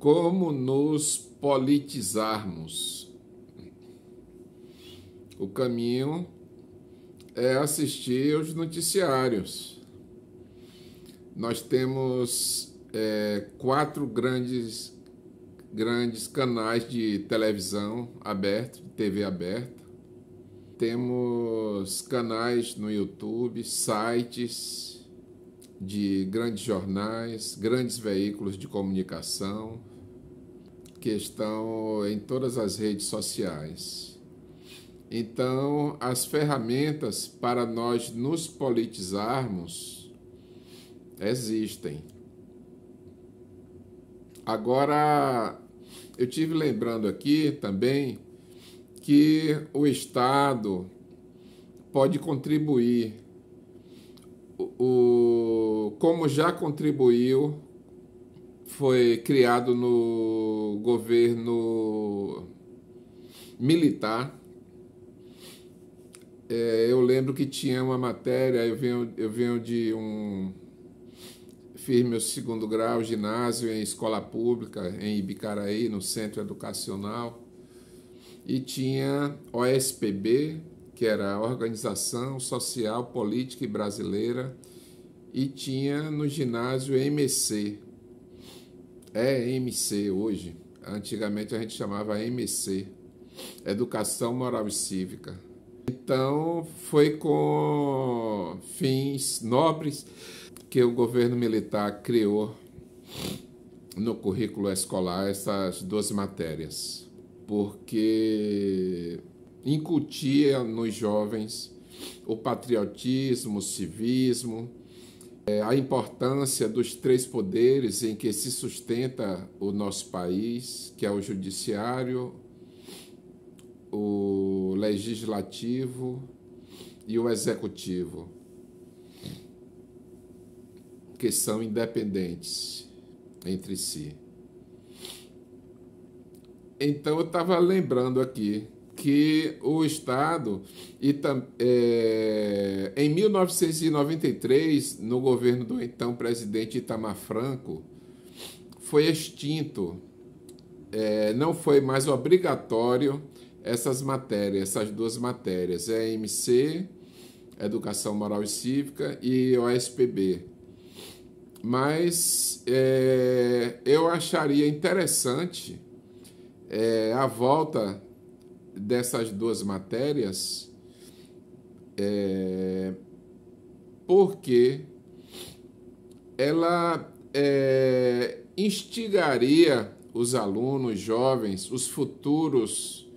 Como nos politizarmos? O caminho é assistir aos noticiários. Nós temos quatro grandes canais de televisão abertos, de TV aberta. Temos canais no YouTube, sites de grandes jornais, grandes veículos de comunicação que estão em todas as redes sociais. Então, as ferramentas para nós nos politizarmos existem. Agora, eu tive lembrando aqui também que o Estado pode contribuir, como já contribuiu, foi criado no governo militar. Eu lembro que tinha uma matéria, eu venho fiz meu segundo grau, ginásio em escola pública, em Ibicaraí, no Centro Educacional, e tinha OSPB, que era a Organização Social Política e Brasileira, e tinha no ginásio MC. É MC hoje, antigamente a gente chamava MC, Educação Moral e Cívica. Então, foi com fins nobres que o governo militar criou no currículo escolar essas duas matérias, porque incutia nos jovens o patriotismo, o civismo, a importância dos três poderes em que se sustenta o nosso país, que é o judiciário, o legislativo e o executivo, que são independentes entre si. Então, eu estava lembrando aqui que o Estado, em 1993, no governo do então presidente Itamar Franco, foi extinto, não foi mais obrigatório essas duas matérias, EMC, Educação Moral e Cívica, e OSPB. Mas eu acharia interessante a volta dessas duas matérias, porque ela instigaria os alunos jovens, os futuros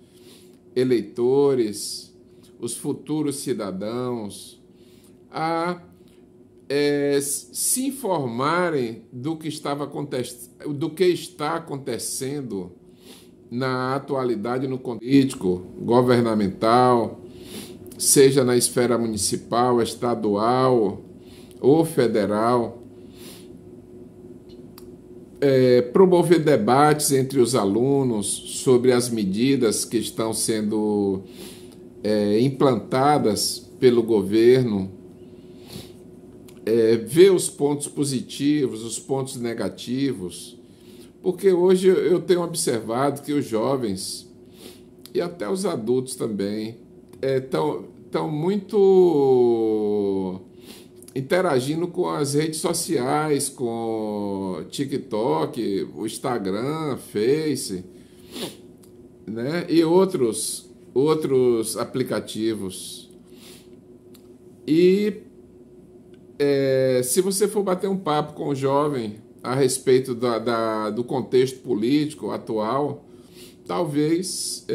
eleitores, os futuros cidadãos, a se informarem do que está acontecendo na atualidade no político, governamental, seja na esfera municipal, estadual ou federal. Promover debates entre os alunos sobre as medidas que estão sendo implantadas pelo governo, ver os pontos positivos, os pontos negativos, porque hoje eu tenho observado que os jovens e até os adultos também estão muito interagindo com as redes sociais, com TikTok, o Instagram, Face, né? E outros aplicativos. E se você for bater um papo com o jovem a respeito do contexto político atual, talvez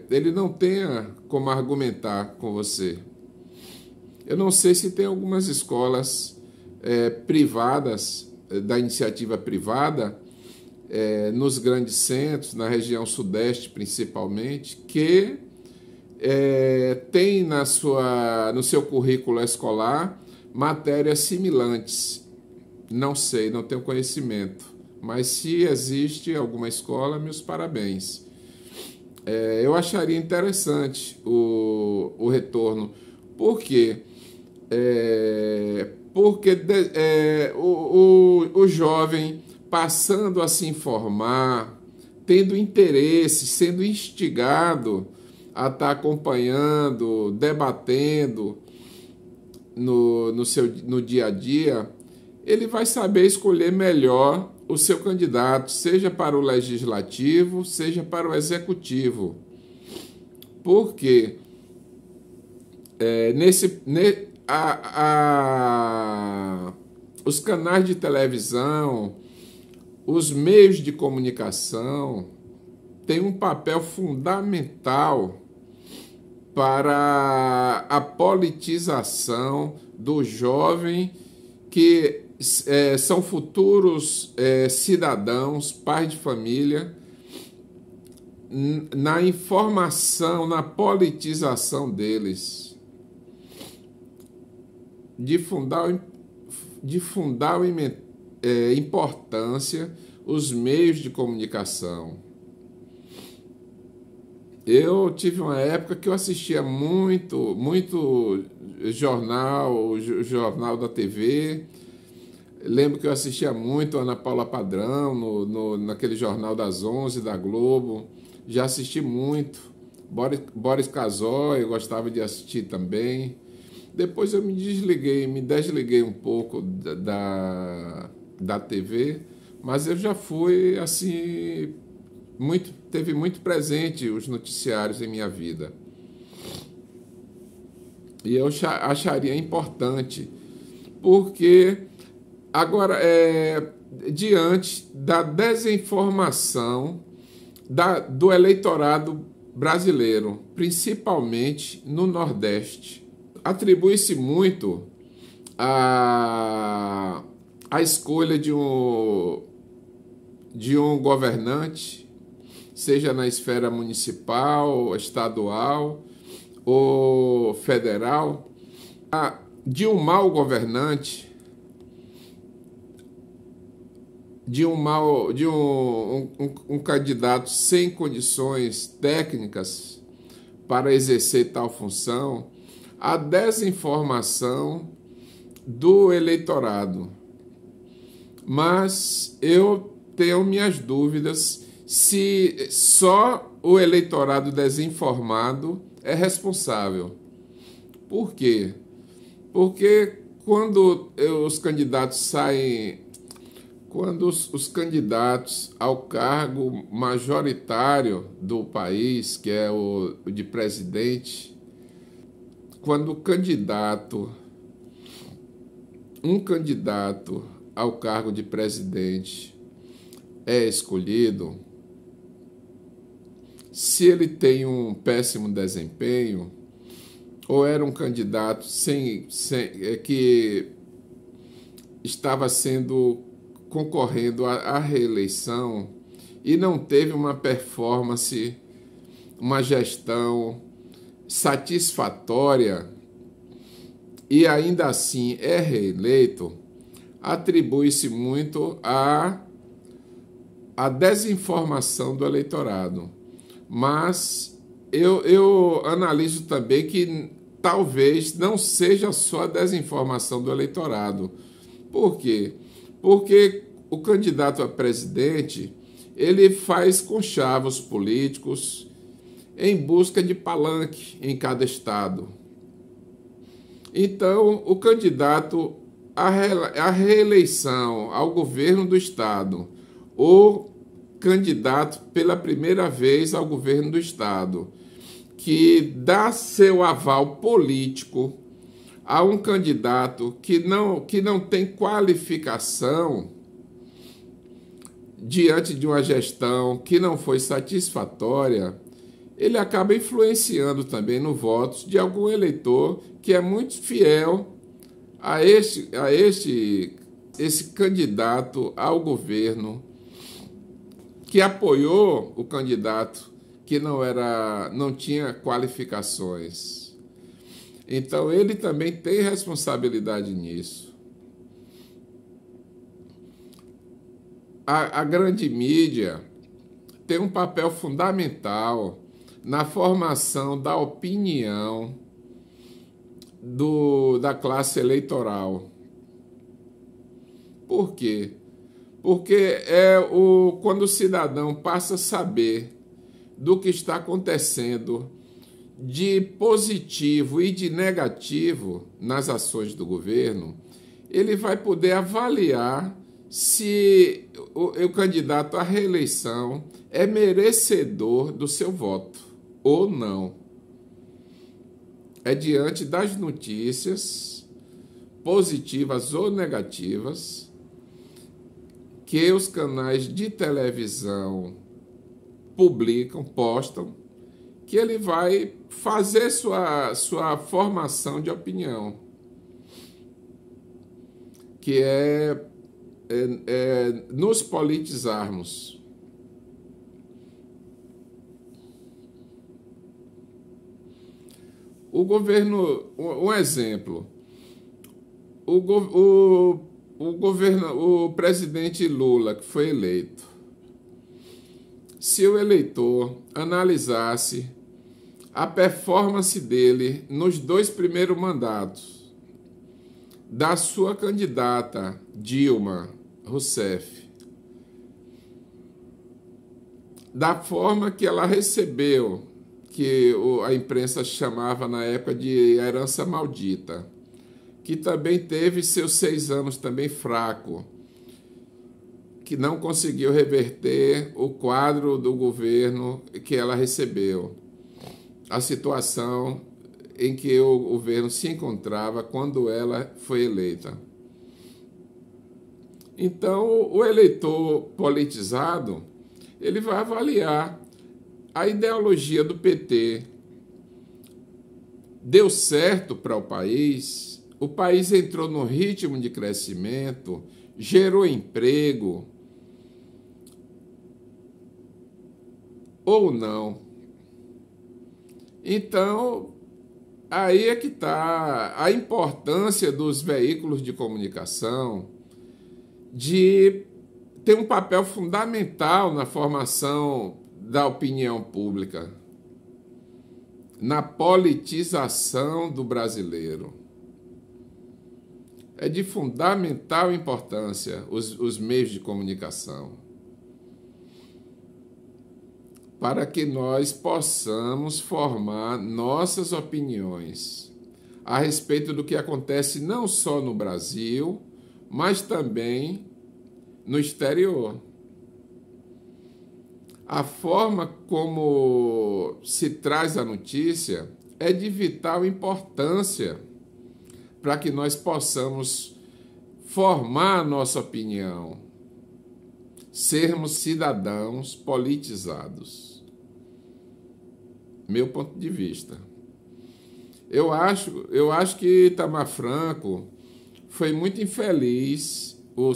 ele não tenha como argumentar com você. Eu não sei se tem algumas escolas privadas, da iniciativa privada, nos grandes centros, na região sudeste principalmente, que tem no seu currículo escolar matérias similantes. Não sei, não tenho conhecimento, mas se existe alguma escola, meus parabéns. Eu acharia interessante o retorno. Por quê? Porque o jovem passando a se informar, tendo interesse, sendo instigado a estar acompanhando, debatendo no dia a dia, ele vai saber escolher melhor o seu candidato, seja para o legislativo, seja para o executivo. Porque os canais de televisão, os meios de comunicação têm um papel fundamental para a politização do jovem, que são futuros cidadãos, pais de família, na informação, na politização deles, de fundamental importância os meios de comunicação. Eu tive uma época que eu assistia muito jornal da TV. Lembro que eu assistia muito Ana Paula Padrão, naquele Jornal das 11 da Globo. Já assisti muito. Boris Casoy, eu gostava de assistir também. Depois eu me desliguei um pouco da TV, mas eu já fui assim, teve muito presente os noticiários em minha vida. E eu acharia importante, porque agora, diante da desinformação do eleitorado brasileiro, principalmente no Nordeste, atribui-se muito a escolha de um governante, seja na esfera municipal, estadual ou federal, de um mau governante, de um candidato sem condições técnicas para exercer tal função, a desinformação do eleitorado. Mas eu tenho minhas dúvidas se só o eleitorado desinformado é responsável. Por quê? Porque quando os candidatos ao cargo majoritário do país, que é o de presidente, quando um candidato ao cargo de presidente é escolhido, se ele tem um péssimo desempenho, ou era um candidato que estava concorrendo à reeleição e não teve uma performance, uma gestão satisfatória, e ainda assim é reeleito, atribui-se muito à desinformação do eleitorado. Mas eu analiso também que talvez não seja só a desinformação do eleitorado. Por quê? Porque o candidato a presidente, ele faz conchavos políticos em busca de palanque em cada estado. Então, o candidato à reeleição ao governo do estado, ou candidato pela primeira vez ao governo do estado, que dá seu aval político a um candidato que não tem qualificação diante de uma gestão que não foi satisfatória, ele acaba influenciando também no voto de algum eleitor que é muito fiel a esse candidato ao governo, que apoiou o candidato que não tinha qualificações. Então, ele também tem responsabilidade nisso. A grande mídia tem um papel fundamental na formação da opinião da classe eleitoral. Por quê? Porque quando o cidadão passa a saber do que está acontecendo de positivo e de negativo nas ações do governo, ele vai poder avaliar se o candidato à reeleição é merecedor do seu voto ou não. É diante das notícias, positivas ou negativas, que os canais de televisão publicam, postam, que ele vai fazer sua formação de opinião, que é nos politizarmos. O governo, um exemplo, o presidente Lula, que foi eleito, se o eleitor analisasse a performance dele nos 2 primeiros mandatos, da sua candidata Dilma Rousseff, da forma que ela recebeu, que a imprensa chamava na época de herança maldita, que também teve seus 6 anos também fraco, que não conseguiu reverter o quadro do governo que ela recebeu, a situação em que o governo se encontrava quando ela foi eleita. Então, o eleitor politizado, ele vai avaliar a ideologia do PT. Deu certo para o país entrou no ritmo de crescimento, gerou emprego ou não. Então, aí é que está a importância dos veículos de comunicação de ter um papel fundamental na formação da opinião pública, na politização do brasileiro. É de fundamental importância os meios de comunicação, para que nós possamos formar nossas opiniões a respeito do que acontece não só no Brasil, mas também no exterior. A forma como se traz a notícia é de vital importância para que nós possamos formar a nossa opinião, sermos cidadãos politizados. Meu ponto de vista. Eu acho que Itamar Franco foi muito infeliz, o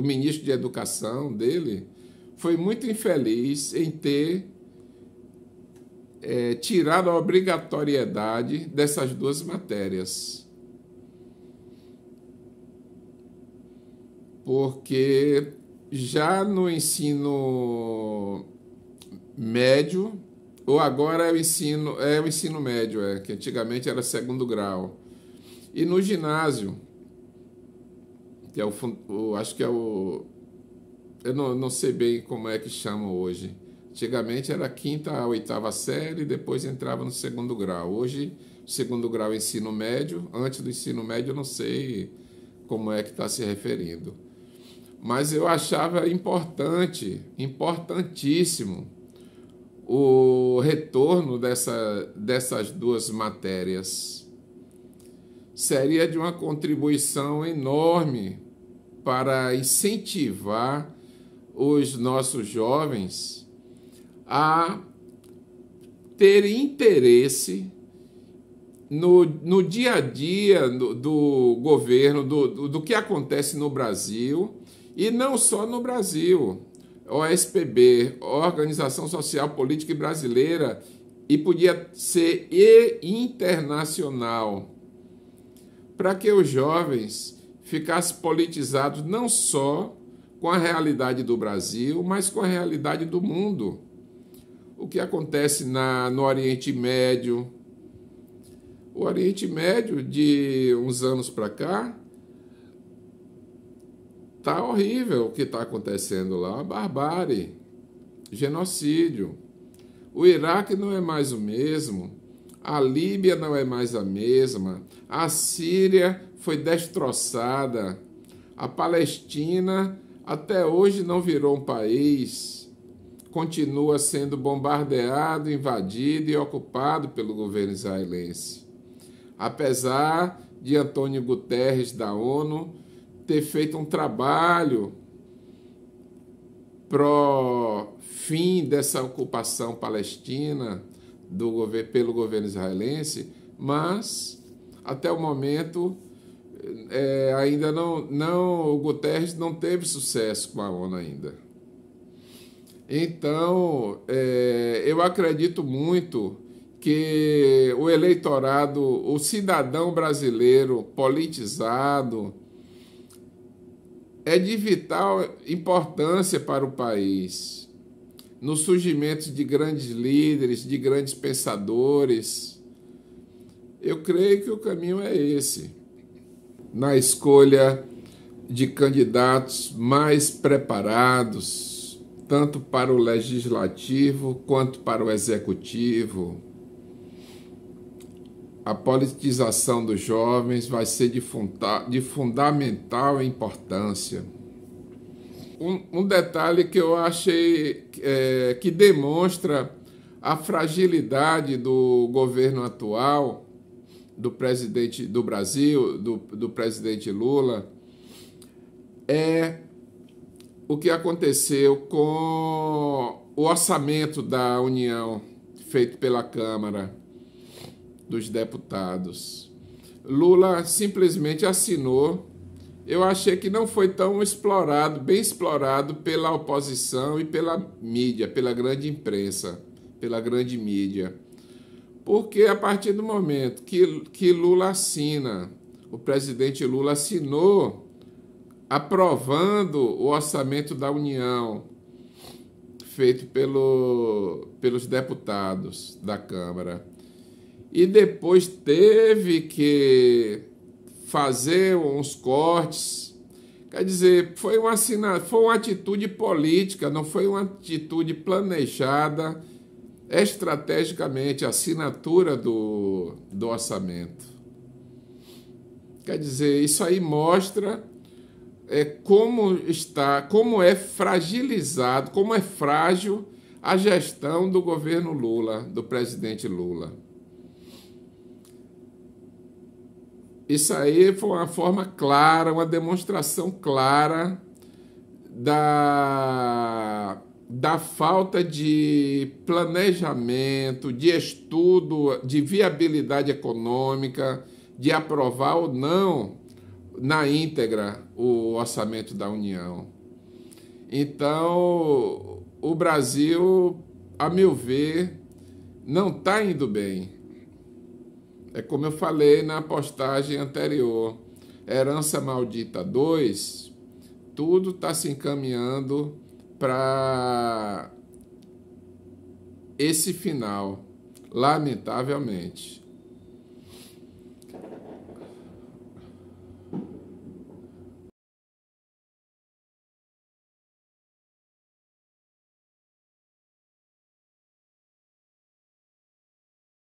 ministro de Educação dele, foi muito infeliz em ter tirado a obrigatoriedade dessas 2 matérias. Porque já no ensino médio, ou agora é o ensino médio, que antigamente era 2º grau, e no ginásio, que é acho que é eu não sei bem como é que chama hoje. Antigamente era a 5ª a 8ª série, depois entrava no 2º grau. Hoje, o 2º grau é ensino médio, antes do ensino médio eu não sei como é que está se referindo. Mas eu achava importantíssimo, o retorno dessas 2 matérias. Seria de uma contribuição enorme para incentivar os nossos jovens a ter interesse no dia a dia do governo, do que acontece no Brasil, e não só no Brasil. OSPB, Organização Social Política Brasileira, e podia ser internacional, para que os jovens ficassem politizados não só com a realidade do Brasil, mas com a realidade do mundo. O que acontece no Oriente Médio. O Oriente Médio, de uns anos para cá, tá horrível o que está acontecendo lá, barbárie, genocídio. O Iraque não é mais o mesmo, a Líbia não é mais a mesma, a Síria foi destroçada, a Palestina até hoje não virou um país, continua sendo bombardeado, invadido e ocupado pelo governo israelense. Apesar de Antônio Guterres da ONU ter feito um trabalho pro fim dessa ocupação palestina pelo governo israelense, mas até o momento ainda o Guterres não teve sucesso com a ONU ainda. Então, eu acredito muito que o eleitorado, o cidadão brasileiro politizado, é de vital importância para o país, no surgimento de grandes líderes, de grandes pensadores. Eu creio que o caminho é esse, na escolha de candidatos mais preparados, tanto para o legislativo quanto para o executivo. A politização dos jovens vai ser de fundamental importância. Um detalhe que eu achei que demonstra a fragilidade do governo atual, do presidente do Brasil, do presidente Lula, é o que aconteceu com o orçamento da União, feito pela Câmara dos Deputados. Lula simplesmente assinou. Eu achei que não foi tão bem explorado pela oposição e pela mídia, pela grande imprensa, pela grande mídia. Porque a partir do momento que Lula assina, o presidente Lula assinou aprovando o orçamento da União, feito pelos deputados da Câmara, e depois teve que fazer uns cortes. Quer dizer, foi uma atitude política, não foi uma atitude planejada estrategicamente, a assinatura do orçamento. Quer dizer, isso aí mostra como é fragilizado, como é frágil a gestão do governo Lula, do presidente Lula. Isso aí foi uma forma clara, uma demonstração clara da falta de planejamento, de estudo, de viabilidade econômica, de aprovar ou não na íntegra o orçamento da União. Então, o Brasil, a meu ver, não está indo bem. É como eu falei na postagem anterior, Herança Maldita 2, tudo está se encaminhando para esse final, lamentavelmente.